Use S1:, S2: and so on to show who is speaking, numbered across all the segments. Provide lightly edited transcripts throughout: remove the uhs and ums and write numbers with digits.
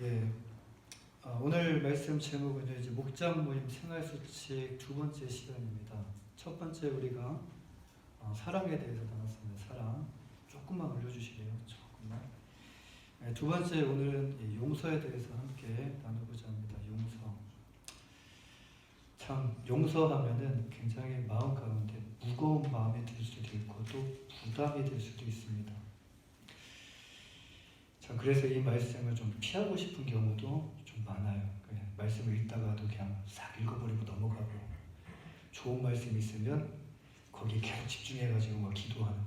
S1: 예, 오늘 말씀 제목은 이제 목장 모임 생활수칙 두 번째 시간입니다. 첫 번째 우리가 사랑에 대해서 나눴습니다. 사랑 조금만 올려주시래요. 조금만. 두 번째 오늘은 용서에 대해서 함께 나누고자 합니다. 용서. 참 용서하면은 굉장히 마음 가운데 무거운 마음이 들 수도 있고 또 부담이 될 수도 있습니다. 참 그래서 이 말씀을 좀 피하고 싶은 경우도 좀 많아요. 그냥 말씀을 읽다가도 그냥 싹 읽어버리고 넘어가고, 좋은 말씀 있으면 거기에 계속 집중해가지고 막 기도하는,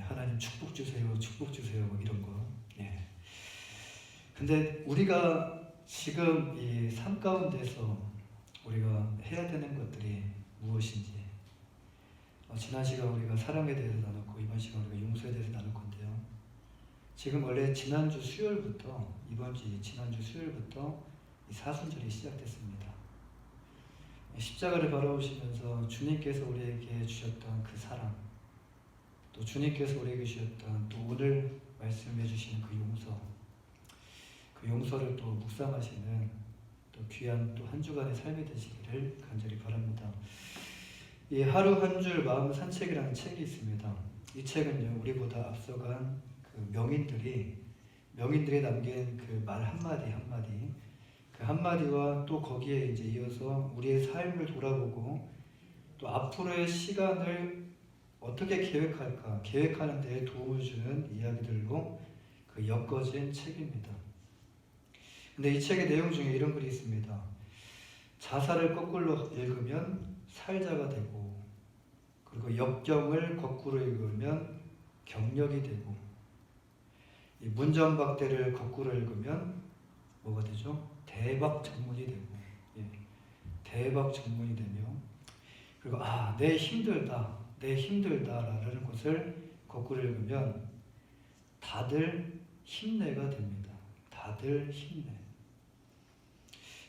S1: 하나님 축복 주세요, 축복 주세요, 뭐 이런 거. 근데 우리가 지금 이 삶 가운데서 우리가 해야 되는 것들이 무엇인지, 지난 시간 우리가 사랑에 대해서 나눴고 이번 시간 우리가 용서에 대해서 나눌 건데요. 지금 원래 지난주 수요일부터 지난주 수요일부터 이 사순절이 시작됐습니다. 십자가를 바라보시면서 주님께서 우리에게 주셨던 그 사랑, 또 주님께서 우리에게 주셨던 또 오늘 말씀해 주시는 그 용서, 그 용서를 또 묵상하시는 또 귀한 또 한 주간의 삶이 되시기를 간절히 바랍니다. 이 하루 한 줄 마음 산책이라는 책이 있습니다. 이 책은요, 우리보다 앞서간 그 명인들이 남긴 그 말 한마디 그 한마디와 또 거기에 이제 이어서 우리의 삶을 돌아보고 또 앞으로의 시간을 어떻게 계획할까, 계획하는 데 도움을 주는 이야기들로 그 엮어진 책입니다. 근데 이 책의 내용 중에 이런 글이 있습니다. 자살을 거꾸로 읽으면 살자가 되고, 그리고 역경을 거꾸로 읽으면 경력이 되고, 이 문전박대를 거꾸로 읽으면 뭐가 되죠? 대박 전문이 되고, 대박 전문이 되며, 그리고 내 힘들다라는 것을 거꾸로 읽으면 다들 힘내가 됩니다. 다들 힘내.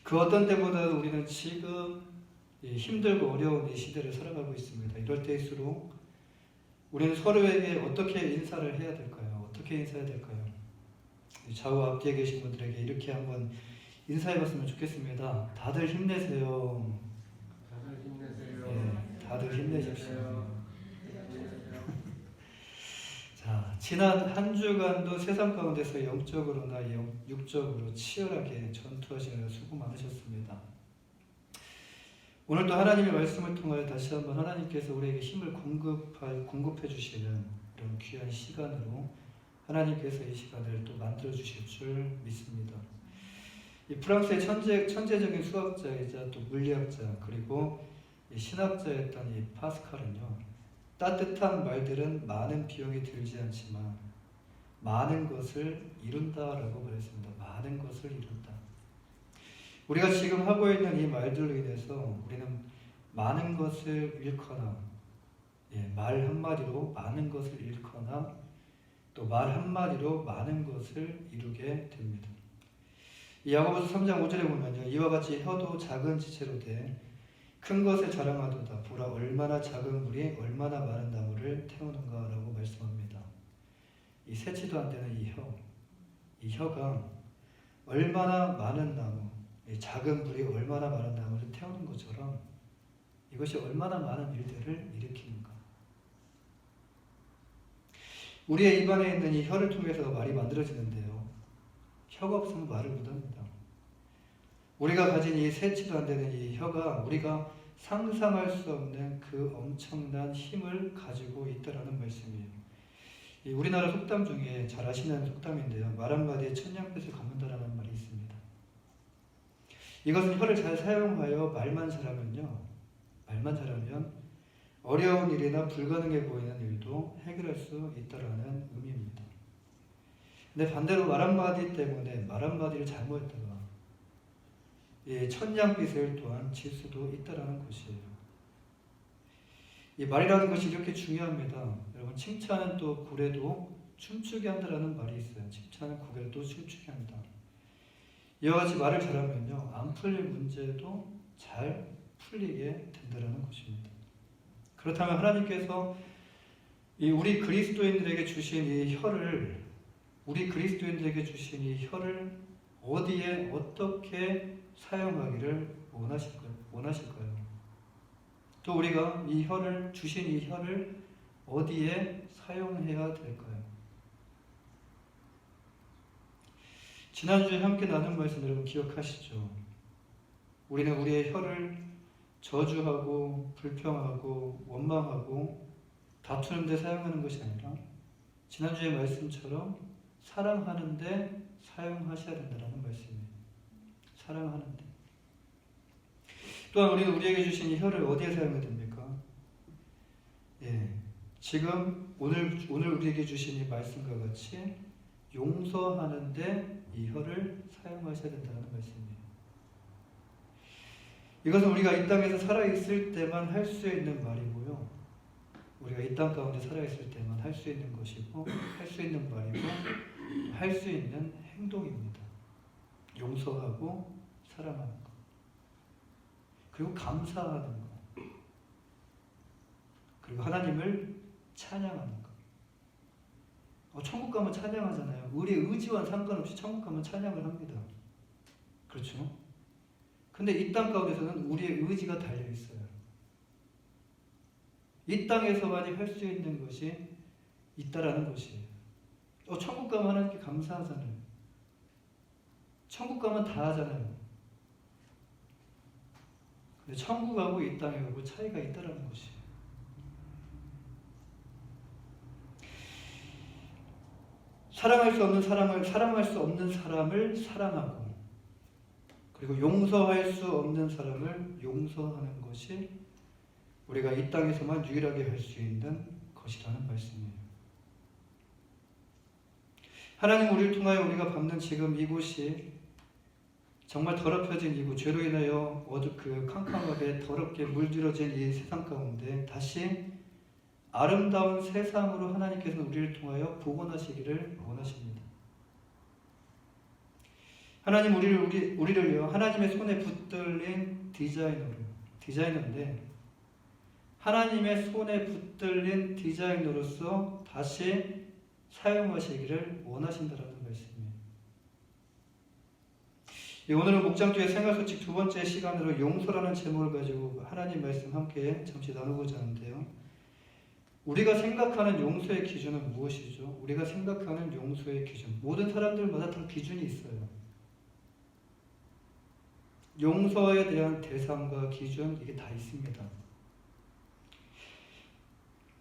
S1: 그 어떤 때보다도 우리는 지금 힘들고 어려운 이 시대를 살아가고 있습니다. 이럴 때일수록 우리는 서로에게 어떻게 인사를 해야 될까요? 어떻게 인사해야 될까요? 좌우 앞뒤에 계신 분들에게 이렇게 한번 인사해봤으면 좋겠습니다. 다들 힘내세요.
S2: 다들 힘내세요.
S1: 다들 힘내십시오. 자, 지난 한 주간도 세상 가운데서 영적으로나 육적으로 치열하게 전투하시는 수고 많으셨습니다. 오늘도 하나님의 말씀을 통하여 다시 한번 하나님께서 우리에게 힘을 공급해 주시는 이런 귀한 시간으로 하나님께서 이 시간을 또 만들어 주실 줄 믿습니다. 이 프랑스의 천재적인 수학자이자 또 물리학자 그리고 신학자였던 이 파스칼은요, 따뜻한 말들은 많은 비용이 들지 않지만 많은 것을 이룬다라고 말했습니다. 많은 것을 이룬다. 우리가 지금 하고 있는 이 말들로 인해서 우리는 많은 것을 잃거나, 말 한마디로 많은 것을 잃거나 또 말 한마디로 많은 것을 이루게 됩니다. 야고보서 3장 5절에 보면요, 이와 같이 혀도 작은 지체로 돼 큰 것을 자랑하도다. 보라, 얼마나 작은 물이 얼마나 많은 나무를 태우는가라고 말씀합니다. 이 세치도 안 되는 이 혀가 얼마나 많은 나무, 이 작은 불이 얼마나 많은 나무를 태우는 것처럼 이것이 얼마나 많은 일들을 일으키는가. 우리의 입안에 있는 이 혀를 통해서 말이 만들어지는데요, 혀가 없으면 말을 못합니다. 우리가 가진 이 세치도 안 되는 이 혀가 우리가 상상할 수 없는 그 엄청난 힘을 가지고 있다라는 말씀이에요. 이 우리나라 속담 중에 잘 아시는 속담인데요, 말 한마디에 천냥빚을 갚는다라는 말이 있습니다. 이것은 혀를 잘 사용하여 말만 잘하면 어려운 일이나 불가능해 보이는 일도 해결할 수 있다라는 의미입니다. 근데 반대로 말 한마디 때문에 말 한마디를 잘못했다가 천냥빚을 또한 질 수도 있다라는 것이에요. 이 말이라는 것이 이렇게 중요합니다. 여러분, 칭찬은 또 고래도 춤추게 한다라는 말이 있어요. 칭찬은 고래도 춤추게 한다. 이와 같이 말을 잘하면요, 안 풀릴 문제도 잘 풀리게 된다라는 것입니다. 그렇다면 하나님께서 우리 그리스도인들에게 주신 이 혀를 어디에 어떻게 사용하기를 원하실까요? 또 우리가 이 혀를 주신 이 혀를 어디에 사용해야 될까요? 지난주에 함께 나눈 말씀 여러분 기억하시죠? 우리는 우리의 혀를 저주하고 불평하고 원망하고 다투는 데 사용하는 것이 아니라 지난주의 말씀처럼 사랑하는 데 사용하셔야 된다는 말씀이에요. 사랑하는 데. 또한 우리는 우리에게 주신 이 혀를 어디에 사용해야 됩니까? 지금 오늘 우리에게 주신 이 말씀과 같이 용서하는 데 이 혀를 사용하셔야 된다는 말씀이에요. 이것은 우리가 이 땅에서 살아있을 때만 할 수 있는 말이고요. 우리가 이 땅 가운데 살아있을 때만 할 수 있는 것이고 할 수 있는 말이고 할 수 있는 행동입니다. 용서하고 사랑하는 것. 그리고 감사하는 것. 그리고 하나님을 찬양하는 것. 천국 가면 찬양하잖아요. 우리의 의지와는 상관없이 천국 가면 찬양을 합니다. 그렇죠? 근데 이 땅 가운데서는 우리의 의지가 달려있어요. 이 땅에서만이 할 수 있는 것이 있다라는 것이에요. 천국 가면 하나님께 감사하잖아요. 천국 가면 다 하잖아요. 근데 천국하고 이 땅하고 차이가 있다라는 것이에요. 사랑할 수 없는 사람을 사랑할 수 없는 사람을 사랑하고 그리고 용서할 수 없는 사람을 용서하는 것이 우리가 이 땅에서만 유일하게 할 수 있는 것이라는 말씀이에요. 하나님 우리를 통하여 우리가 밟는 지금 이곳이 정말 더럽혀진 이곳, 죄로 인하여 캄캄하게 더럽게 물들어진 이 세상 가운데 다시 아름다운 세상으로 하나님께서 우리를 통하여 복원하시기를 원하십니다. 하나님 우리를요 하나님의 손에 붙들린 디자이너인데 하나님의 손에 붙들린 디자이너로서 다시 사용하시기를 원하신다라는 말씀이에요. 오늘은 목장교회 생활소칙 두 번째 시간으로 용서라는 제목을 가지고 하나님 말씀 함께 잠시 나누고자 하는데요. 우리가 생각하는 용서의 기준은 무엇이죠? 우리가 생각하는 용서의 기준. 모든 사람들마다 다 기준이 있어요. 용서에 대한 대상과 기준 이게 다 있습니다.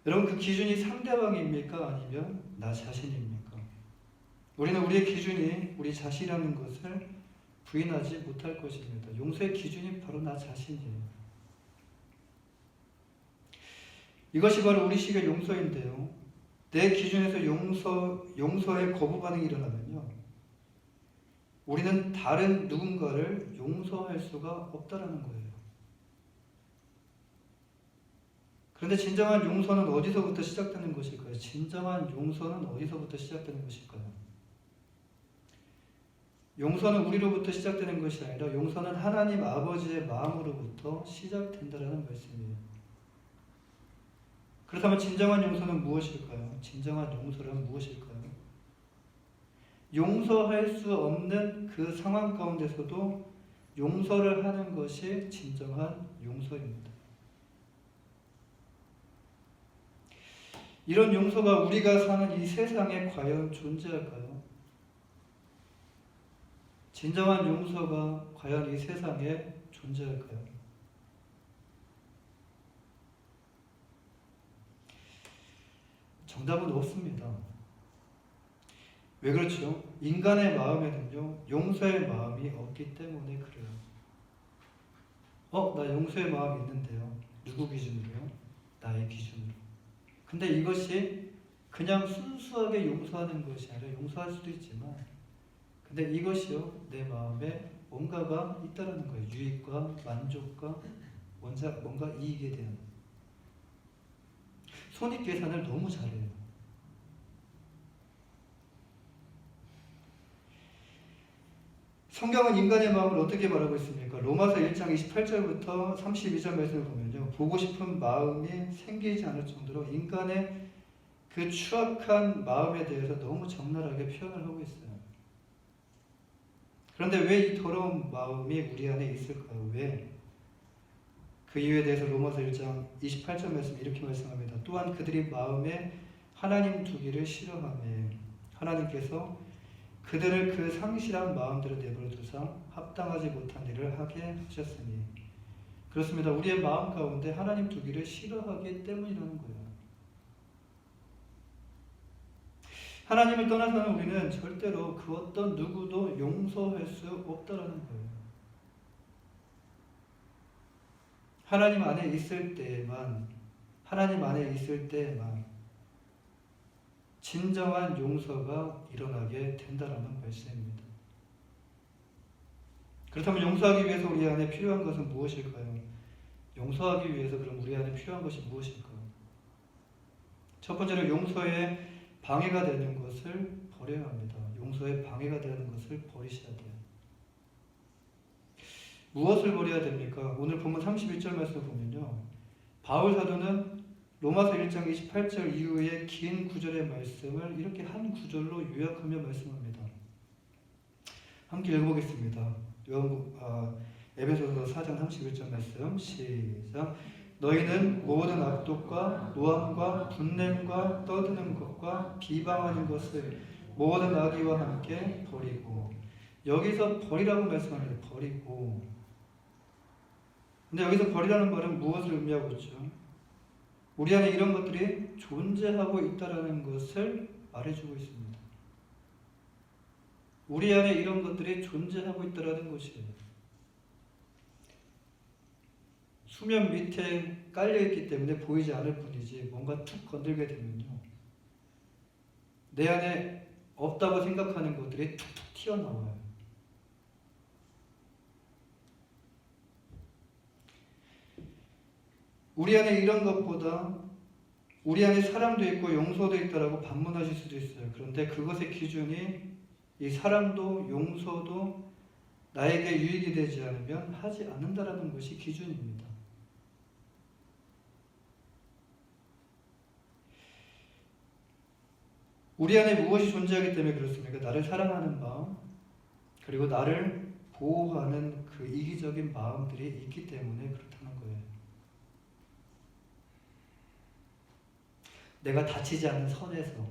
S1: 여러분 그 기준이 상대방입니까? 아니면 나 자신입니까? 우리는 우리의 기준이 우리 자신이라는 것을 부인하지 못할 것입니다. 용서의 기준이 바로 나 자신이에요. 이것이 바로 우리식의 용서인데요. 내 기준에서 용서의 거부 반응이 일어나면요. 우리는 다른 누군가를 용서할 수가 없다라는 거예요. 그런데 진정한 용서는 어디서부터 시작되는 것일까요? 진정한 용서는 어디서부터 시작되는 것일까요? 용서는 우리로부터 시작되는 것이 아니라 용서는 하나님 아버지의 마음으로부터 시작된다라는 말씀이에요. 그렇다면 진정한 용서는 무엇일까요? 진정한 용서란 무엇일까요? 용서할 수 없는 그 상황 가운데서도 용서를 하는 것이 진정한 용서입니다. 이런 용서가 우리가 사는 이 세상에 과연 존재할까요? 진정한 용서가 과연 이 세상에 존재할까요? 정답은 없습니다. 왜 그렇죠? 인간의 마음에는요, 용서의 마음이 없기 때문에 그래요. 나 용서의 마음이 있는데요. 누구 기준으로요? 나의 기준으로. 근데 이것이 그냥 순수하게 용서하는 것이 아니라 용서할 수도 있지만 근데 이것이요, 내 마음에 뭔가가 있다라는 거예요. 유익과 만족과 뭔가 이익에 대한. 손익계산을 너무 잘해요. 성경은 인간의 마음을 어떻게 말하고 있습니까? 로마서 1장 28절부터 32절 말씀을 보면요. 보고 싶은 마음이 생기지 않을 정도로 인간의 그 추악한 마음에 대해서 너무 적나라하게 표현을 하고 있어요. 그런데 왜 이 더러운 마음이 우리 안에 있을까요? 왜? 그 이유에 대해서 로마서 1장 28절 말씀 이렇게 말씀합니다. 또한 그들이 마음에 하나님 두기를 싫어하며 하나님께서 그들을 그 상실한 마음대로 내버려 두사 합당하지 못한 일을 하게 하셨으니. 그렇습니다. 우리의 마음 가운데 하나님 두기를 싫어하기 때문이라는 거예요. 하나님을 떠나서는 우리는 절대로 그 어떤 누구도 용서할 수 없다라는 거예요. 하나님 안에 있을 때에만, 하나님 안에 있을 때에만 진정한 용서가 일어나게 된다라는 말씀입니다. 그렇다면 용서하기 위해서 우리 안에 필요한 것은 무엇일까요? 용서하기 위해서 그럼 우리 안에 필요한 것이 무엇일까요? 첫 번째로 용서에 방해가 되는 것을 버려야 합니다. 용서에 방해가 되는 것을 버리셔야 돼요. 무엇을 버려야 됩니까? 오늘 본문 31절 말씀을 보면요. 바울 사도는 로마서 1장 28절 이후의 긴 구절의 말씀을 이렇게 한 구절로 요약하며 말씀합니다. 함께 읽어보겠습니다. 에베소서 4장 31절 말씀 시작. 너희는 모든 악독과 노함과 분냄과 떠드는 것과 비방하는 것을 모든 악의와 함께 버리고. 여기서 버리라고 말씀합니다. 버리고. 근데 여기서 버리라는 말은 무엇을 의미하고 있죠? 우리 안에 이런 것들이 존재하고 있다는 것을 말해주고 있습니다. 우리 안에 이런 것들이 존재하고 있다는 것이에요. 수면 밑에 깔려있기 때문에 보이지 않을 뿐이지 뭔가 툭 건들게 되면요. 내 안에 없다고 생각하는 것들이 툭툭 튀어나와요. 우리 안에 이런 것보다 우리 안에 사랑도 있고 용서도 있다라고 반문하실 수도 있어요. 그런데 그것의 기준이 이 사랑도 용서도 나에게 유익이 되지 않으면 하지 않는다라는 것이 기준입니다. 우리 안에 무엇이 존재하기 때문에 그렇습니까? 나를 사랑하는 마음, 그리고 나를 보호하는 그 이기적인 마음들이 있기 때문에 그렇다는 거예요. 내가 다치지 않는 선에서,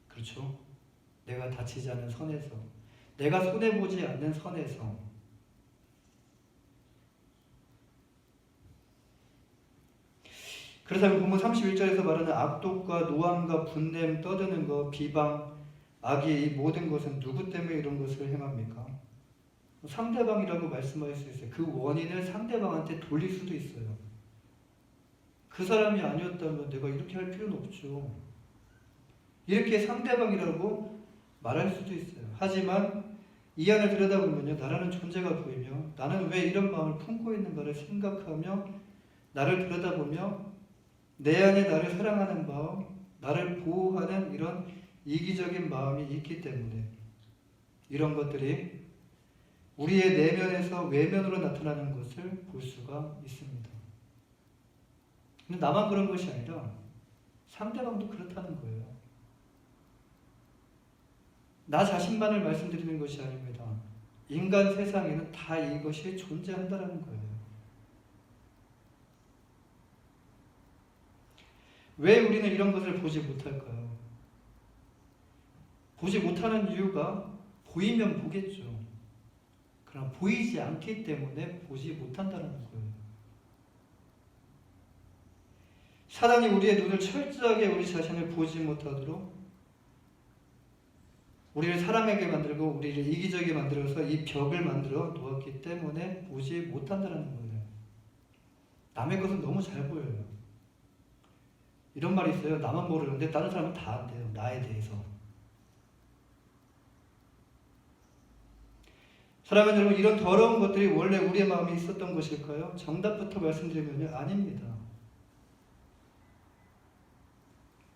S1: 그렇죠? 내가 다치지 않는 선에서, 내가 손해보지 않는 선에서, 그렇다면 본문 31절에서 말하는 악독과 노함과 분냄, 떠드는 것, 비방, 악의 이 모든 것은 누구 때문에 이런 것을 행합니까? 상대방이라고 말씀할 수 있어요. 그 원인을 상대방한테 돌릴 수도 있어요. 그 사람이 아니었다면 내가 이렇게 할 필요는 없죠. 이렇게 상대방이라고 말할 수도 있어요. 하지만 이 안을 들여다보면요, 나라는 존재가 보이며 나는 왜 이런 마음을 품고 있는가를 생각하며 나를 들여다보며 내 안에 나를 사랑하는 마음, 나를 보호하는 이런 이기적인 마음이 있기 때문에 이런 것들이 우리의 내면에서 외면으로 나타나는 것을 볼 수가 있습니다. 근데 나만 그런 것이 아니라 상대방도 그렇다는 거예요. 나 자신만을 말씀드리는 것이 아닙니다. 인간 세상에는 다 이것이 존재한다는 거예요. 왜 우리는 이런 것을 보지 못할까요? 보지 못하는 이유가 보이면 보겠죠. 그러나 보이지 않기 때문에 보지 못한다는 거예요. 사단이 우리의 눈을 철저하게 우리 자신을 보지 못하도록 우리를 사람에게 만들고 우리를 이기적이게 만들어서 이 벽을 만들어 놓았기 때문에 보지 못한다는 거예요. 남의 것은 너무 잘 보여요. 이런 말이 있어요. 나만 모르는데 다른 사람은 다 안돼요. 나에 대해서. 사랑하는 여러분, 이런 더러운 것들이 원래 우리의 마음에 있었던 것일까요? 정답부터 말씀드리면 아닙니다.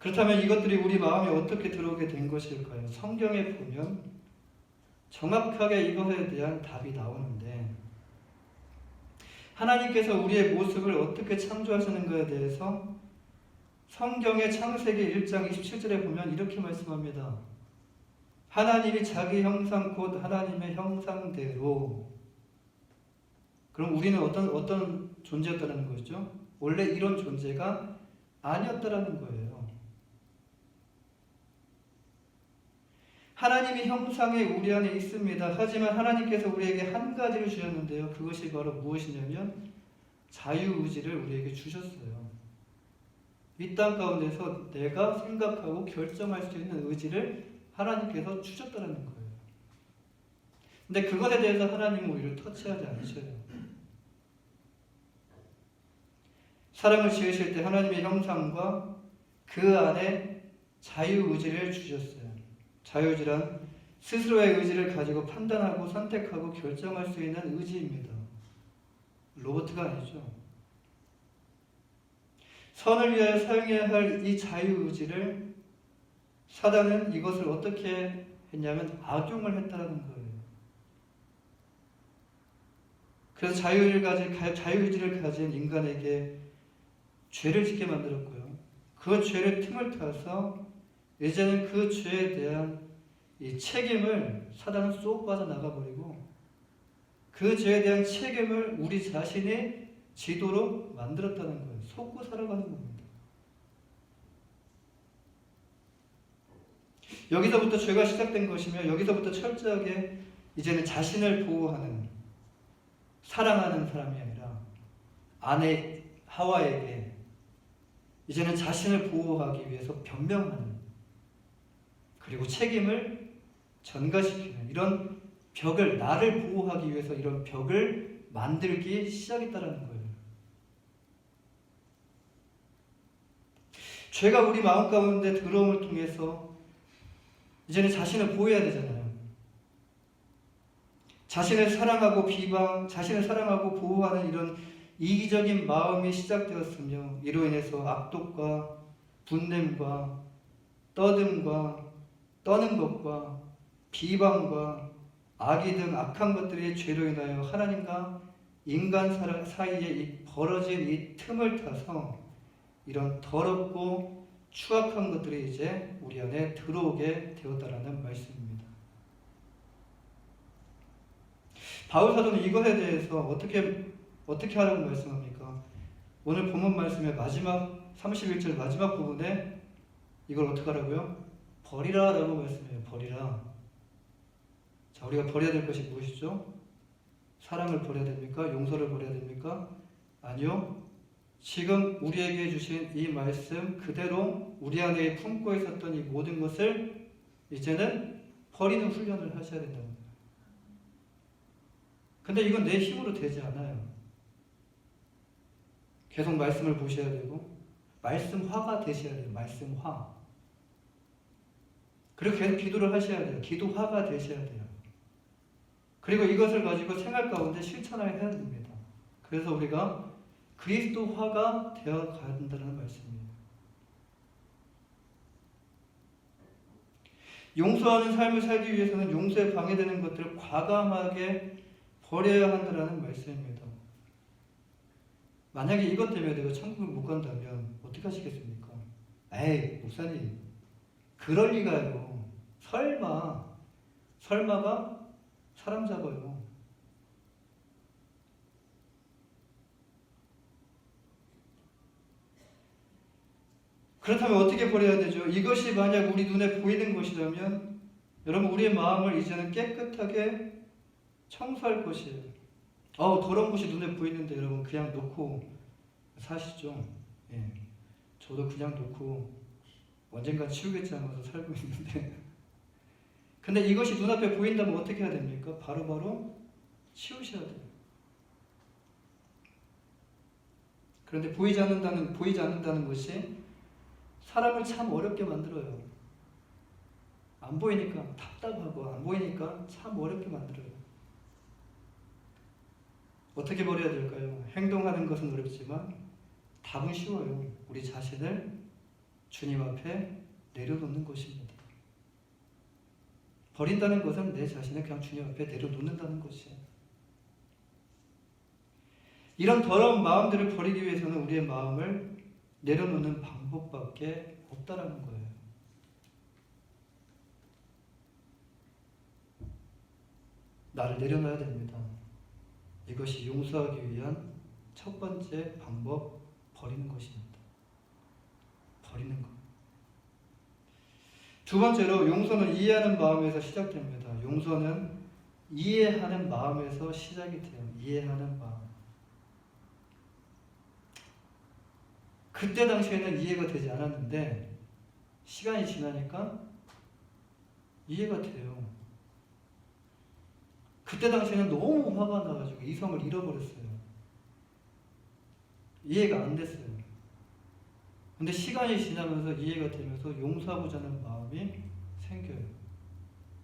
S1: 그렇다면 이것들이 우리 마음에 어떻게 들어오게 된 것일까요? 성경에 보면 정확하게 이것에 대한 답이 나오는데, 하나님께서 우리의 모습을 어떻게 창조하시는가에 대해서 성경의 창세기 1장 27절에 보면 이렇게 말씀합니다. 하나님이 자기 형상 곧 하나님의 형상대로. 그럼 우리는 어떤 존재였다는 거죠? 원래 이런 존재가 아니었다라는 거예요. 하나님의 형상이 우리 안에 있습니다. 하지만 하나님께서 우리에게 한 가지를 주셨는데요. 그것이 바로 무엇이냐면 자유의지를 우리에게 주셨어요. 이 땅 가운데서 내가 생각하고 결정할 수 있는 의지를 하나님께서 주셨다는 거예요. 근데 그것에 대해서 하나님은 우리를 터치하지 않으셔요. 사람을 지으실 때 하나님의 형상과 그 안에 자유의지를 주셨어요. 자유의지란 스스로의 의지를 가지고 판단하고 선택하고 결정할 수 있는 의지입니다. 로봇가 아니죠. 선을 위하여 사용해야 할 이 자유의지를 사단은 이것을 어떻게 했냐면 악용을 했다는 거예요. 그래서 자유의지를 가진 인간에게 죄를 짓게 만들었고요. 그 죄를 틈을 타서 이제는 그 죄에 대한 이 책임을 사단은 쏙 빠져나가버리고 그 죄에 대한 책임을 우리 자신이 지도록 만들었다는 거예요. 속고 살아가는 겁니다. 여기서부터 죄가 시작된 것이며 여기서부터 철저하게 이제는 자신을 보호하는 사랑하는 사람이 아니라 아내 하와에게 이제는 자신을 보호하기 위해서 변명하는 그리고 책임을 전가시키는 이런 벽을 나를 보호하기 위해서 이런 벽을 만들기 시작했다는 거예요. 죄가 우리 마음 가운데 들어옴을 통해서 이제는 자신을 보호해야 되잖아요. 자신을 사랑하고 자신을 사랑하고 보호하는 이런 이기적인 마음이 시작되었으며 이로 인해서 악독과 분냄과 떠듦과 떠는 것과 비방과 악의 등 악한 것들의 죄로 인하여 하나님과 인간 사이에 이 벌어진 이 틈을 타서 이런 더럽고 추악한 것들이 이제 우리 안에 들어오게 되었다라는 말씀입니다. 바울 사도는 이것에 대해서 어떻게 하라고 말씀합니까? 오늘 본문 말씀의 마지막 31절 마지막 부분에 이걸 어떻게 하라고요? 버리라 라고 말씀해요. 버리라. 자, 우리가 버려야 될 것이 무엇이죠? 사랑을 버려야 됩니까? 용서를 버려야 됩니까? 아니요. 지금 우리에게 주신 이 말씀 그대로 우리 안에 품고 있었던 이 모든 것을 이제는 버리는 훈련을 하셔야 된다는 거예요. 근데 이건 내 힘으로 되지 않아요. 계속 말씀을 보셔야 되고 말씀화가 되셔야 돼요. 말씀화. 그리고 계속 기도를 하셔야 돼요. 기도화가 되셔야 돼요. 그리고 이것을 가지고 생활 가운데 실천을 해야 됩니다. 그래서 우리가 그리스도화가 되어 간다는 말씀입니다. 용서하는 삶을 살기 위해서는 용서에 방해되는 것들을 과감하게 버려야 한다는 말씀입니다. 만약에 이것 때문에 내가 천국을 못 간다면 어떻게 하시겠습니까? 에이, 목사님, 그럴 리가요. 설마가 사람 잡아요. 그렇다면 어떻게 버려야 되죠? 이것이 만약 우리 눈에 보이는 것이라면 여러분 우리의 마음을 이제는 깨끗하게 청소할 것이에요. 더러운 것이 눈에 보이는데 여러분 그냥 놓고 사시죠. 예, 저도 그냥 놓고 언젠가 치우겠지 하면서 살고 있는데 근데 이것이 눈앞에 보인다면 어떻게 해야 됩니까? 바로바로 치우셔야 돼요. 그런데 보이지 않는다는 것이 사람을 참 어렵게 만들어요. 안 보이니까 답답하고 안 보이니까 참 어렵게 만들어요. 어떻게 버려야 될까요? 행동하는 것은 어렵지만 답은 쉬워요. 우리 자신을 주님 앞에 내려놓는 것입니다. 버린다는 것은 내 자신을 그냥 주님 앞에 내려놓는다는 것이에요. 이런 더러운 마음들을 버리기 위해서는 우리의 마음을 내려놓는 방법밖에 없다라는 거예요. 나를 내려놔야 됩니다. 이것이 용서하기 위한 첫 번째 방법, 버리는 것입니다. 버리는 것. 두 번째로 용서는 이해하는 마음에서 시작됩니다. 용서는 이해하는 마음에서 시작이 돼요. 이해하는 마음. 그때 당시에는 이해가 되지 않았는데 시간이 지나니까 이해가 돼요. 그때 당시에는 너무 화가 나가지고 이성을 잃어버렸어요. 이해가 안 됐어요. 근데 시간이 지나면서 이해가 되면서 용서하고자 하는 마음이 생겨요.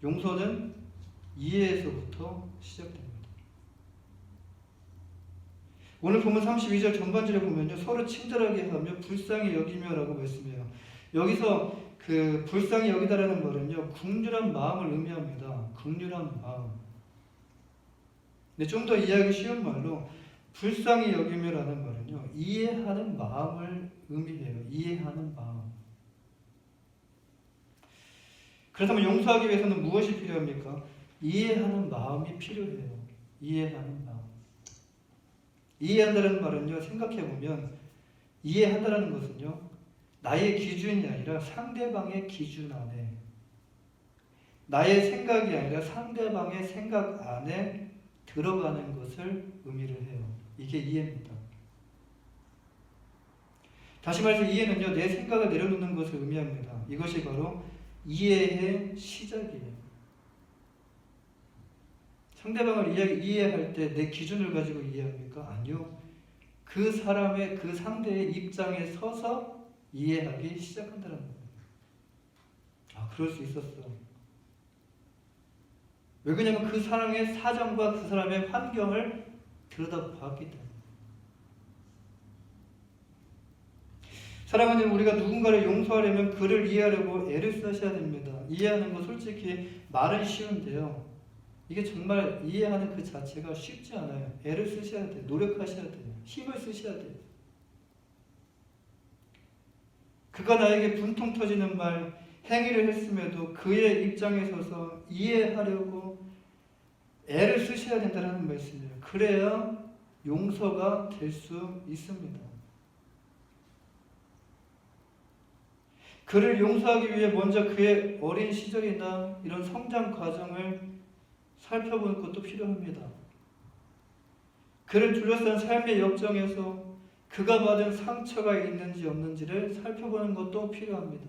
S1: 용서는 이해에서부터 시작됩니다. 오늘 보면 32절 전반절에 보면요, 서로 친절하게 하며 불쌍히 여기며라고 말씀해요. 여기서 그 불쌍히 여기다라는 말은요, 긍휼한 마음을 의미합니다. 긍휼한 마음. 근데 좀 더 이해하기 쉬운 말로 불쌍히 여기며라는 말은요, 이해하는 마음을 의미해요. 이해하는 마음. 그렇다면 용서하기 위해서는 무엇이 필요합니까? 이해하는 마음이 필요해요. 이해하는 마음. 이해한다는 말은요, 생각해보면 이해한다는 것은요, 나의 기준이 아니라 상대방의 기준 안에, 나의 생각이 아니라 상대방의 생각 안에 들어가는 것을 의미를 해요. 이게 이해입니다. 다시 말해서 이해는요, 내 생각을 내려놓는 것을 의미합니다. 이것이 바로 이해의 시작이에요. 상대방을 이해할 때 내 기준을 가지고 이해합니까? 아니요. 그 사람의, 그 상대의 입장에 서서 이해하기 시작한다는 거예요. 아, 그럴 수 있었어. 왜 그러냐면 그 사람의 사정과 그 사람의 환경을 들여다봤기 때문에. 사랑하는 우리가 누군가를 용서하려면 그를 이해하려고 애를 쓰셔야 됩니다. 이해하는 거 솔직히 말은 쉬운데요. 이게 정말 이해하는 그 자체가 쉽지 않아요. 애를 쓰셔야 돼요. 노력하셔야 돼요. 힘을 쓰셔야 돼요. 그가 나에게 분통 터지는 말, 행위를 했음에도 그의 입장에 서서 이해하려고 애를 쓰셔야 된다는 말씀이에요. 그래야 용서가 될 수 있습니다. 그를 용서하기 위해 먼저 그의 어린 시절이나 이런 성장 과정을 살펴보는 것도 필요합니다. 그를 둘러싼 삶의 역정에서 그가 받은 상처가 있는지 없는지를 살펴보는 것도 필요합니다.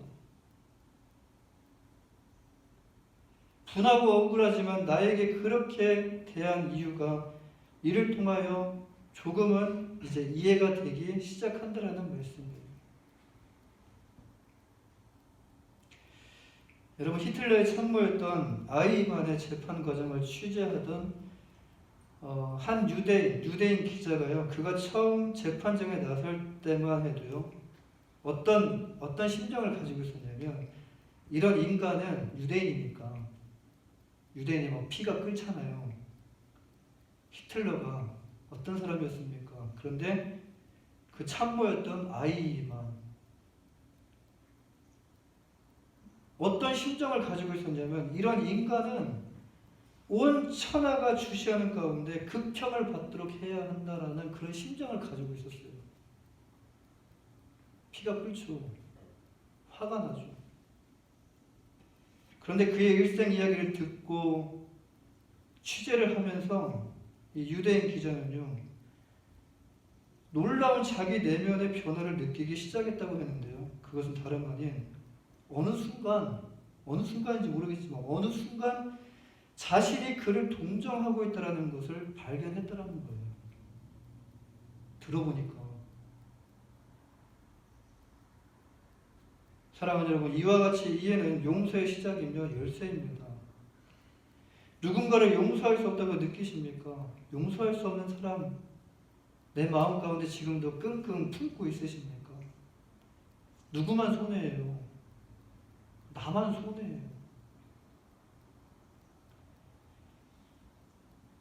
S1: 분하고 억울하지만 나에게 그렇게 대한 이유가 이를 통하여 조금은 이제 이해가 되기 시작한다라는 말씀이에요. 여러분, 히틀러의 참모였던 아이만의 재판 과정을 취재하던 한 유대인 기자가요, 그가 처음 재판정에 나설 때만 해도요, 어떤 심정을 가지고 있었냐면, 이런 인간은 유대인이니까, 유대인이 뭐 피가 끓잖아요. 히틀러가 어떤 사람이었습니까? 그런데 그 참모였던 아이만 어떤 심정을 가지고 있었냐면, 이런 인간은 온 천하가 주시하는 가운데 극형을 받도록 해야 한다라는 그런 심정을 가지고 있었어요. 피가 끓죠. 화가 나죠. 그런데 그의 일생 이야기를 듣고 취재를 하면서 이 유대인 기자는요, 놀라운 자기 내면의 변화를 느끼기 시작했다고 했는데요. 그것은 다름 아닌 어느 순간인지 모르겠지만 어느 순간 자신이 그를 동정하고 있다는 것을 발견했다는 거예요. 들어보니까. 사랑하는 여러분, 이와 같이 이해는 용서의 시작이며 열쇠입니다. 누군가를 용서할 수 없다고 느끼십니까? 용서할 수 없는 사람, 내 마음 가운데 지금도 끙끙 품고 있으십니까? 누구만 손해예요? 나만 손해예요.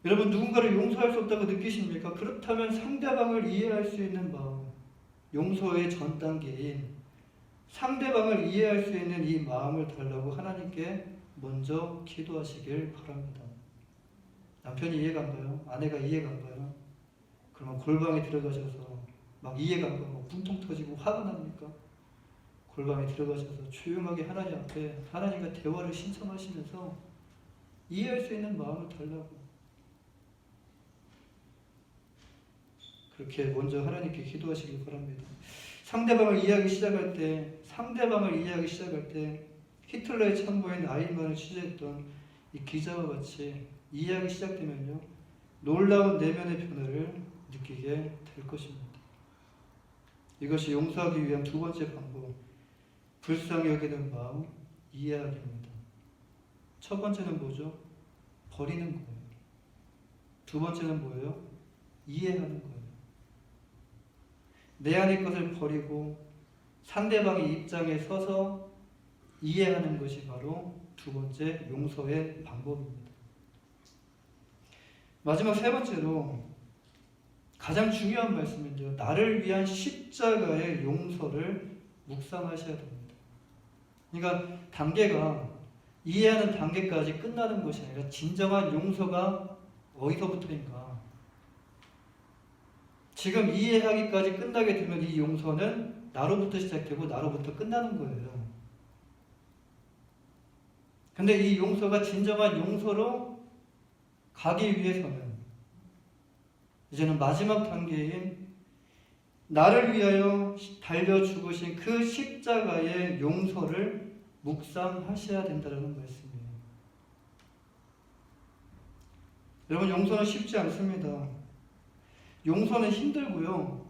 S1: 여러분, 누군가를 용서할 수 없다고 느끼십니까? 그렇다면 상대방을 이해할 수 있는 마음, 용서의 전 단계인 상대방을 이해할 수 있는 이 마음을 달라고 하나님께 먼저 기도하시길 바랍니다. 남편이 이해가 안 가요? 아내가 이해가 안 가요? 그러면 골방에 들어가셔서 막 이해가 안 가고 분통 터지고 화가 납니까? 골방에 들어가셔서 조용하게 하나님 앞에 하나님과 대화를 신청하시면서 이해할 수 있는 마음을 달라고. 그렇게 먼저 하나님께 기도하시길 바랍니다. 상대방을 이해하기 시작할 때 히틀러의 참고인 아인만을 취재했던 이 기자와 같이 이해하기 시작되면요, 놀라운 내면의 변화를 느끼게 될 것입니다. 이것이 용서하기 위한 두 번째 방법, 불쌍히 여기는 마음, 이해하기입니다. 첫 번째는 뭐죠? 버리는 거예요. 두 번째는 뭐예요? 이해하는 거예요. 내 안의 것을 버리고 상대방의 입장에 서서 이해하는 것이 바로 두 번째 용서의 방법입니다. 마지막 세 번째로 가장 중요한 말씀은요, 나를 위한 십자가의 용서를 묵상하셔야 됩니다. 그러니까 단계가 이해하는 단계까지 끝나는 것이 아니라 진정한 용서가 어디서부터인가? 지금 이해하기까지 끝나게 되면 이 용서는 나로부터 시작되고 나로부터 끝나는 거예요. 근데 이 용서가 진정한 용서로 가기 위해서는 이제는 마지막 단계인 나를 위하여 달려 죽으신 그 십자가의 용서를 묵상하셔야 된다는 말씀이에요. 여러분, 용서는 쉽지 않습니다. 용서는 힘들고요.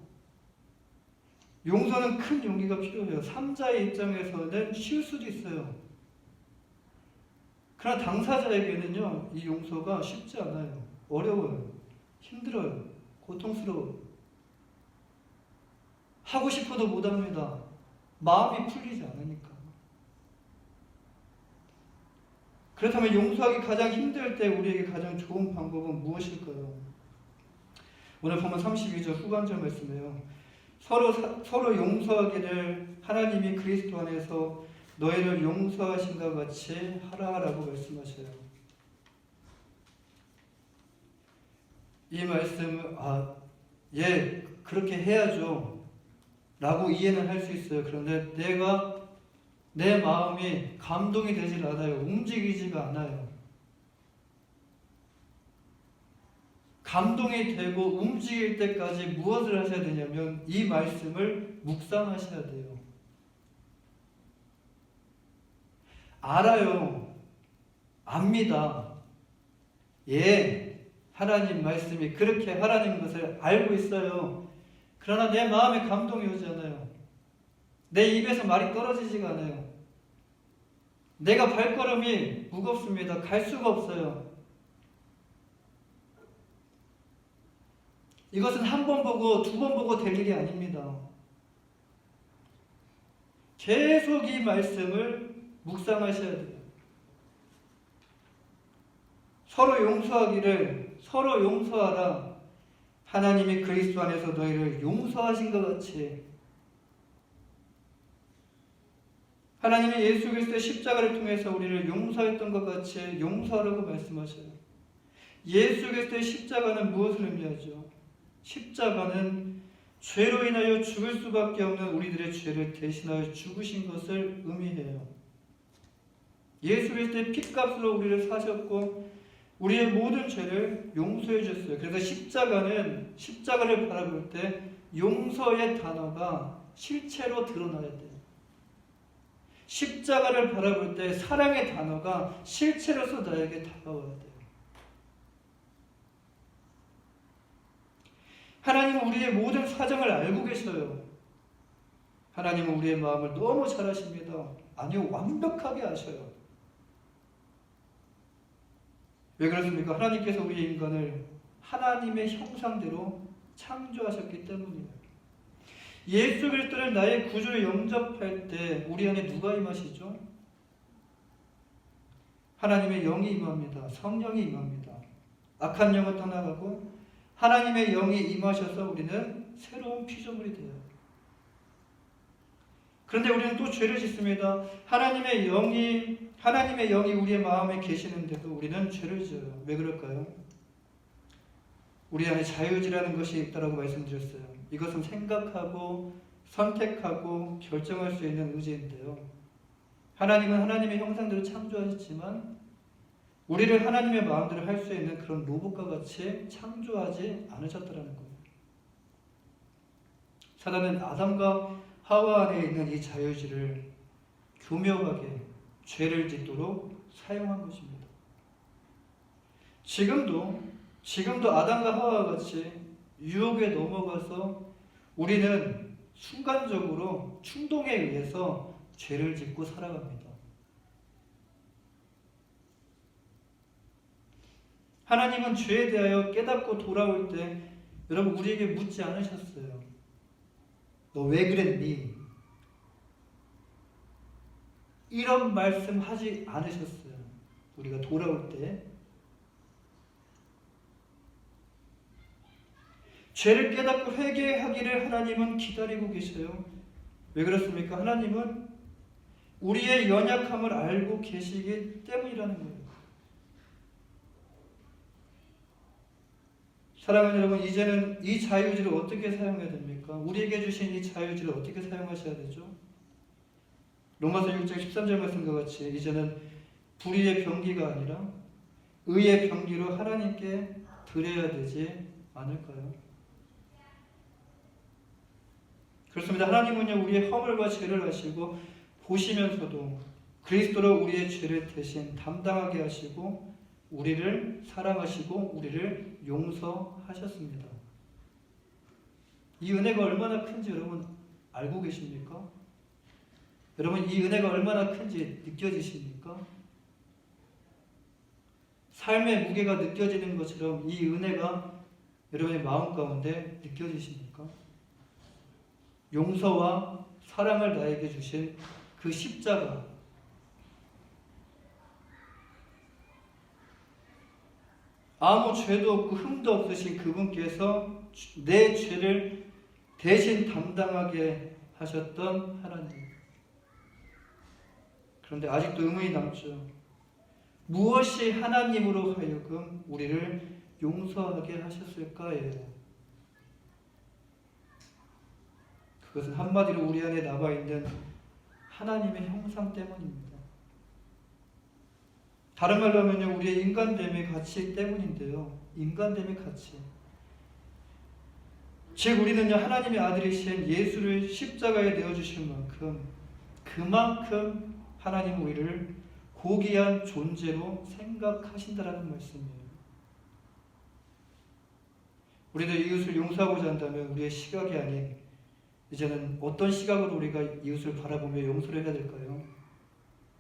S1: 용서는 큰 용기가 필요해요. 3자의 입장에서는 쉬울 수도 있어요. 그러나 당사자에게는요, 이 용서가 쉽지 않아요. 어려워요. 힘들어요. 고통스러워요. 하고 싶어도 못합니다. 마음이 풀리지 않으니까. 그렇다면 용서하기 가장 힘들 때 우리에게 가장 좋은 방법은 무엇일까요? 오늘 보면 32절 후반절 말씀이에요. 서로 용서하기를 하나님이 그리스도 안에서 너희를 용서하신 것 같이 하라라고 말씀하셔요. 이 말씀은 그렇게 해야죠 라고 이해는 할 수 있어요. 그런데 내 마음이 감동이 되질 않아요. 움직이지가 않아요. 감동이 되고 움직일 때까지 무엇을 하셔야 되냐면 이 말씀을 묵상하셔야 돼요. 알아요. 압니다. 하나님 말씀이 그렇게 하라는 것을 알고 있어요. 그러나 내 마음에 감동이 오지 않아요. 내 입에서 말이 떨어지지가 않아요. 내가 발걸음이 무겁습니다. 갈 수가 없어요. 이것은 한 번 보고 두 번 보고 될 일이 아닙니다. 계속 이 말씀을 묵상하셔야 돼요. 서로 용서하기를 서로 용서하라. 하나님이 그리스도 안에서 너희를 용서하신 것 같이. 하나님이 예수 그리스도의 십자가를 통해서 우리를 용서했던 것 같이 용서하라고 말씀하셔요. 예수 그리스도의 십자가는 무엇을 의미하죠? 십자가는 죄로 인하여 죽을 수밖에 없는 우리들의 죄를 대신하여 죽으신 것을 의미해요. 예수 그리스도의 피값으로 우리를 사셨고 우리의 모든 죄를 용서해 주셨어요. 그래서 십자가를 바라볼 때 용서의 단어가 실체로 드러나야 돼요. 십자가를 바라볼 때 사랑의 단어가 실체로서 나에게 다가와야 돼요. 하나님은 우리의 모든 사정을 알고 계셔요. 하나님은 우리의 마음을 너무 잘 아십니다. 아니요, 완벽하게 아셔요. 왜 그렇습니까? 하나님께서 우리 인간을 하나님의 형상대로 창조하셨기 때문이에요. 예수 그리스도를 나의 구주로 영접할 때 우리 안에 누가 임하시죠? 하나님의 영이 임합니다. 성령이 임합니다. 악한 영은 떠나가고 하나님의 영이 임하셔서 우리는 새로운 피조물이 돼요. 그런데 우리는 또 죄를 짓습니다. 하나님의 영이 우리의 마음에 계시는데도 우리는 죄를 지어요. 왜 그럴까요? 우리 안에 자유의지라는 것이 있다라고 말씀드렸어요. 이것은 생각하고 선택하고 결정할 수 있는 의지인데요. 하나님은 하나님의 형상대로 창조하셨지만 우리를 하나님의 마음대로 할 수 있는 그런 로봇과 같이 창조하지 않으셨다는 거예요. 사단은 아담과 하와 안에 있는 이 자유의지를 교묘하게 죄를 짓도록 사용한 것입니다. 지금도 아담과 하와와 같이 유혹에 넘어가서 우리는 순간적으로 충동에 의해서 죄를 짓고 살아갑니다. 하나님은 죄에 대하여 깨닫고 돌아올 때 여러분 우리에게 묻지 않으셨어요. 너 왜 그랬니? 이런 말씀 하지 않으셨어요. 우리가 돌아올 때 죄를 깨닫고 회개하기를 하나님은 기다리고 계셔요. 왜 그렇습니까? 하나님은 우리의 연약함을 알고 계시기 때문이라는 거예요. 사랑하는 여러분, 이제는 이 자유의지를 어떻게 사용해야 됩니까? 우리에게 주신 이 자유의지를 어떻게 사용하셔야 되죠? 로마서 6장 13절 말씀과 같이 이제는 불의의 병기가 아니라 의의 병기로 하나님께 드려야 되지 않을까요? 그렇습니다. 하나님은요, 우리의 허물과 죄를 아시고 보시면서도 그리스도로 우리의 죄를 대신 담당하게 하시고 우리를 사랑하시고 우리를 용서하셨습니다. 이 은혜가 얼마나 큰지 여러분 알고 계십니까? 여러분 이 은혜가 얼마나 큰지 느껴지십니까? 삶의 무게가 느껴지는 것처럼 이 은혜가 여러분의 마음 가운데 느껴지십니까? 용서와 사랑을 나에게 주신 그 십자가, 아무 죄도 없고 흠도 없으신 그분께서 내 죄를 대신 담당하게 하셨던 하나님. 그런데 아직도 의문이 남죠. 무엇이 하나님으로 하여금 우리를 용서하게 하셨을까예요. 그것은 한마디로 우리 안에 남아있는 하나님의 형상 때문입니다. 다른 말로 하면요, 우리의 인간됨의 가치 때문인데요. 인간됨의 가치. 즉 우리는요, 하나님의 아들이신 예수를 십자가에 내어주신 만큼 그만큼 하나님 우리를 고귀한 존재로 생각하신다라는 말씀이에요. 우리도 이웃을 용서하고자 한다면 우리의 시각이 아닌 이제는 어떤 시각으로 우리가 이웃을 바라보며 용서를 해야 될까요?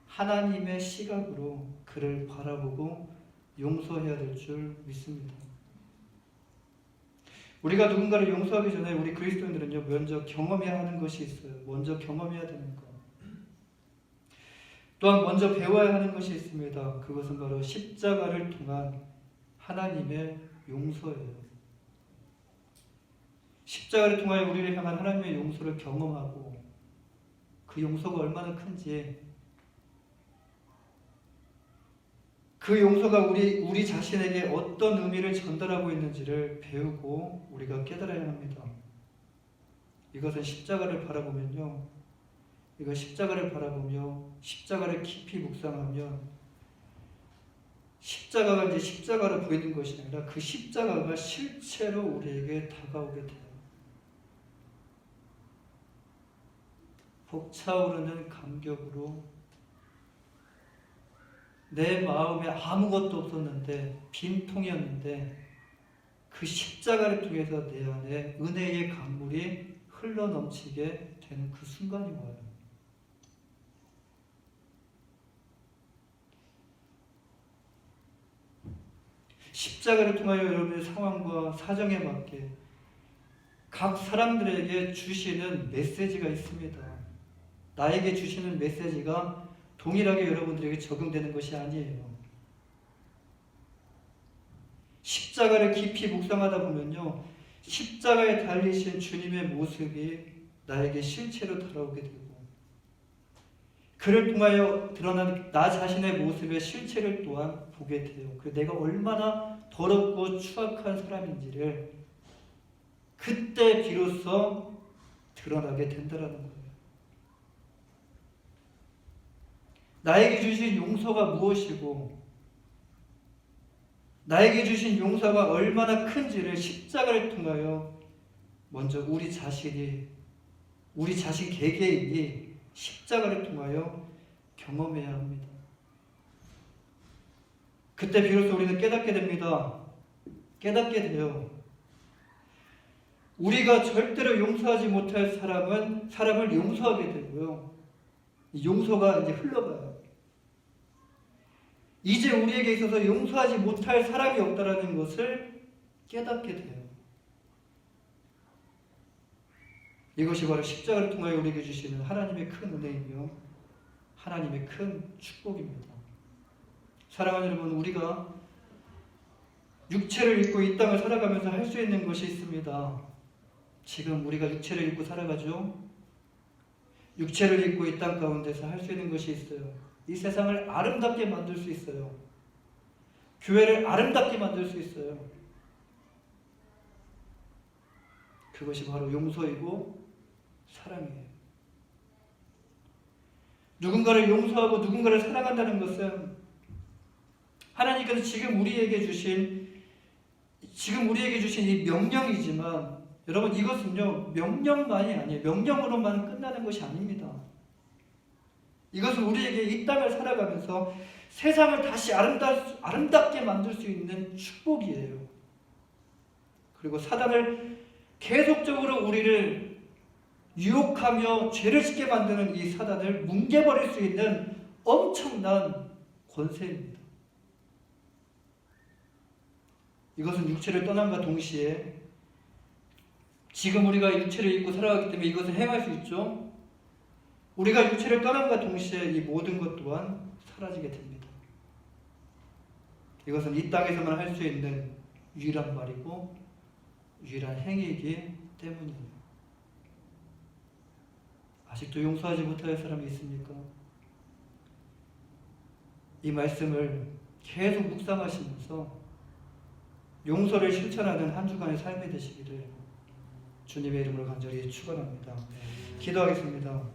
S1: 하나님의 시각으로 그를 바라보고 용서해야 될 줄 믿습니다. 우리가 누군가를 용서하기 전에 우리 그리스도인들은요, 먼저 경험해야 하는 것이 있어요. 먼저 경험해야 되는 것. 또한 먼저 배워야 하는 것이 있습니다. 그것은 바로 십자가를 통한 하나님의 용서예요. 십자가를 통하여 우리를 향한 하나님의 용서를 경험하고 그 용서가 얼마나 큰지, 그 용서가 우리 자신에게 어떤 의미를 전달하고 있는지를 배우고 우리가 깨달아야 합니다. 이것은 십자가를 바라보면요, 이거 십자가를 바라보며 십자가를 깊이 묵상하면 십자가가 이제 십자가로 보이는 것이 아니라 그 십자가가 실체로 우리에게 다가오게 돼요. 벅차오르는 감격으로 내 마음에 아무것도 없었는데 빈통이었는데 그 십자가를 통해서 내 안에 은혜의 강물이 흘러넘치게 되는 그 순간이 와요. 십자가를 통하여 여러분의 상황과 사정에 맞게 각 사람들에게 주시는 메시지가 있습니다. 나에게 주시는 메시지가 동일하게 여러분들에게 적용되는 것이 아니에요. 십자가를 깊이 묵상하다 보면요, 십자가에 달리신 주님의 모습이 나에게 실체로 다가오게 되고 그 그를 통하여 드러나는 나 자신의 모습의 실체를 또한 보게 돼요. 그 내가 얼마나 더럽고 추악한 사람인지를 그때 비로소 드러나게 된다라는 거예요. 나에게 주신 용서가 무엇이고 나에게 주신 용서가 얼마나 큰지를 십자가를 통하여 먼저 우리 자신 개개인이 십자가를 통하여 경험해야 합니다. 그때 비로소 우리는 깨닫게 됩니다. 깨닫게 돼요. 우리가 절대로 용서하지 못할 사람을 용서하게 되고요. 용서가 이제 흘러가요. 이제 우리에게 있어서 용서하지 못할 사람이 없다라는 것을 깨닫게 돼요. 이것이 바로 십자가를 통하여 우리에게 주시는 하나님의 큰 은혜이며 하나님의 큰 축복입니다. 사랑하는 여러분, 우리가 육체를 입고 이 땅을 살아가면서 할 수 있는 것이 있습니다. 지금 우리가 육체를 입고 살아가죠. 육체를 입고 이 땅 가운데서 할 수 있는 것이 있어요. 이 세상을 아름답게 만들 수 있어요. 교회를 아름답게 만들 수 있어요. 그것이 바로 용서이고 사랑이에요. 누군가를 용서하고 누군가를 사랑한다는 것은 하나님께서 지금 우리에게 주신 이 명령이지만 여러분, 이것은요 명령만이 아니에요. 명령으로만 끝나는 것이 아닙니다. 이것은 우리에게 이 땅을 살아가면서 세상을 다시 아름답게 만들 수 있는 축복이에요. 그리고 사단을 계속적으로 우리를 유혹하며 죄를 짓게 만드는 이 사단을 뭉개버릴 수 있는 엄청난 권세입니다. 이것은 육체를 떠남과 동시에 지금 우리가 육체를 입고 살아가기 때문에 이것을 행할 수 있죠. 우리가 육체를 떠남과 동시에 이 모든 것 또한 사라지게 됩니다. 이것은 이 땅에서만 할 수 있는 유일한 말이고 유일한 행위이기 때문이에요. 아직도 용서하지 못할 사람이 있습니까? 이 말씀을 계속 묵상하시면서 용서를 실천하는 한 주간의 삶이 되시기를 주님의 이름으로 간절히 축원합니다. 기도하겠습니다.